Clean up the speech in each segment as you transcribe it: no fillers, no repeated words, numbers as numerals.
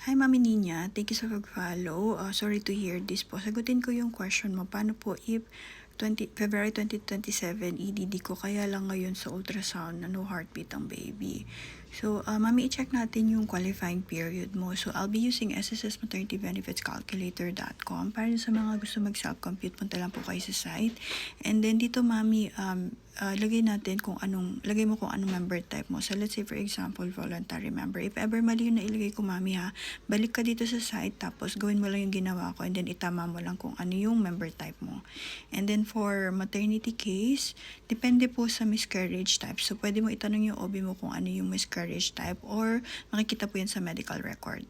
Hi, Mami Nina. Thank you sa pag-follow. Sorry to hear this po. Sagutin ko yung question mo. Paano po if February 2027, EDD ko kaya lang ngayon sa ultrasound na no heartbeat ang baby? So, Mami, i-check natin yung qualifying period mo. So, I'll be using SSS-maternitybenefitscalculator.com para sa mga gusto mag-self-compute, punta lang po kayo sa site. And then dito, Mami, lagay mo kung anong member type mo. So, let's say for example, voluntary member. If ever mali yung nailagay ko, Mami, ha, balik ka dito sa site, tapos gawin mo lang yung ginawa ko, and then itama mo lang kung ano yung member type mo. And then for maternity case, depende po sa miscarriage type. So, pwede mo itanong yung OB mo kung ano yung miscarriage type, or makikita po yan sa medical record.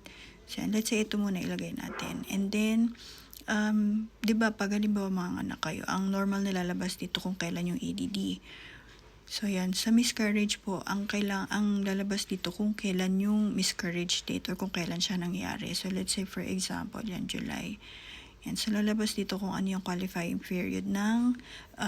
So, let's say ito muna ilagay natin. And then, di ba pag halimbawa mga anak kayo, ang normal na lalabas dito kung kailan yung EDD. So yan, sa miscarriage po, ang lalabas dito kung kailan yung miscarriage date or kung kailan siya nangyari. So let's say for example, yan July. Yan, so lalabas dito kung ano yung qualifying period ng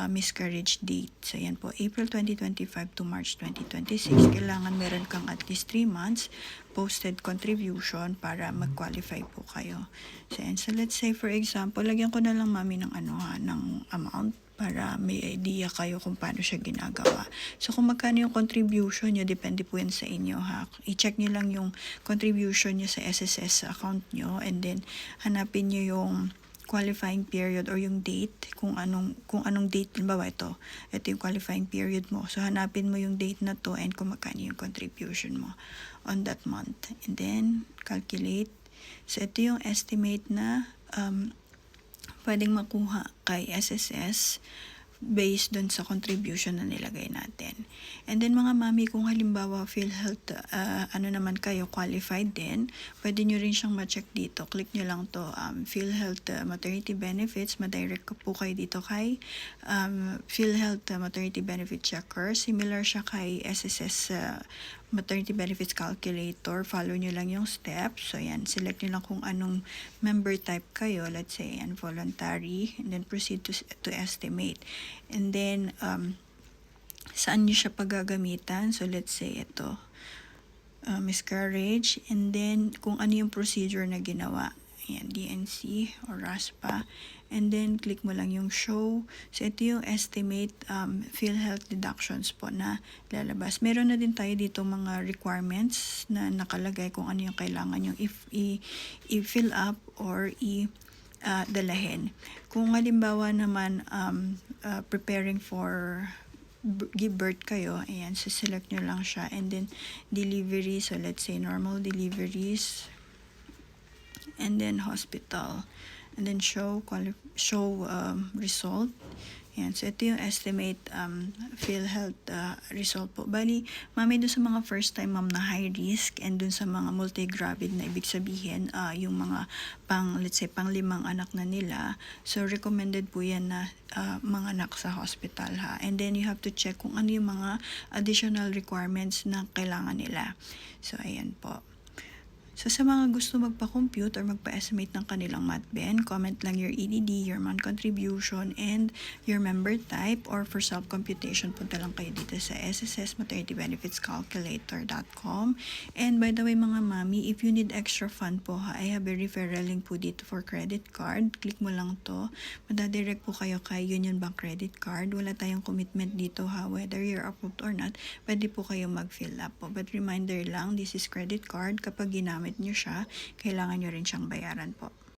miscarriage date. So yan po, April 2025 to March 2026. Kailangan meron kang at least 3 months posted contribution para mag-qualify po kayo. So yan, so let's say for example, lagyan ko na lang Mami ng ng amount para may idea kayo kung paano siya ginagawa. So, kung magkano yung contribution nyo, depende po yan sa inyo, ha. I-check nyo lang yung contribution nyo sa SSS account nyo, and then hanapin nyo yung qualifying period or yung date, kung anong date, halimbawa ito yung qualifying period mo. So, hanapin mo yung date na to and kung magkano yung contribution mo on that month. And then, calculate. So, ito yung estimate na pwedeng makuha kay SSS based dun sa contribution na nilagay natin. And then mga Mami, kung halimbawa PhilHealth, naman kayo, qualified din, pwede nyo rin siyang ma-check dito. Click nyo lang to, PhilHealth Maternity Benefits, ma-direct po kayo dito kay PhilHealth Maternity Benefit Checker. Similar siya kay SSS Maternity Benefits Calculator. Follow nyo lang yung steps. So yan, select nyo lang kung anong member type kayo. Let's say, yan, voluntary. And then proceed to estimate. And then, saan nyo siya paggagamitan? So let's say ito, miscarriage. And then, kung ano yung procedure na ginawa. Ayan, DNC or RASPA. And then, click mo lang yung show. So, ito yung estimate PhilHealth deductions po na lalabas. Meron na din tayo dito mga requirements na nakalagay kung ano yung kailangan yung i-fill up or dalahin. Kung halimbawa naman preparing for give birth kayo, ayan, so select nyo lang siya. And then, delivery. So, let's say normal deliveries. And then hospital, and then show result. Yan, so ito yung estimate PhilHealth result po. Bali, Mami, dun sa mga first time ma'am na high risk, and dun sa mga multi-gravid na ibig sabihin yung mga let's say pang 5 anak na nila, so recommended po yan na mga anak sa hospital, ha. And then you have to check kung ano yung mga additional requirements na kailangan nila. So ayan po. So, sa mga gusto magpa-compute or magpa-estimate ng kanilang MATBEN, comment lang your EDD, your month contribution, and your member type, or for self-computation, punta lang kayo dito sa SSS-maternitybenefitscalculator.com. And by the way, mga Mami, if you need extra fund po, ha, I have a referral link po dito for credit card. Click mo lang to. Madadirect po kayo kay Union Bank credit card. Wala tayong commitment dito, ha, whether you're approved or not, pwede po kayo mag-fill up po. But reminder lang, this is credit card. Kapag ginamit nyo siya, kailangan nyo rin siyang bayaran po.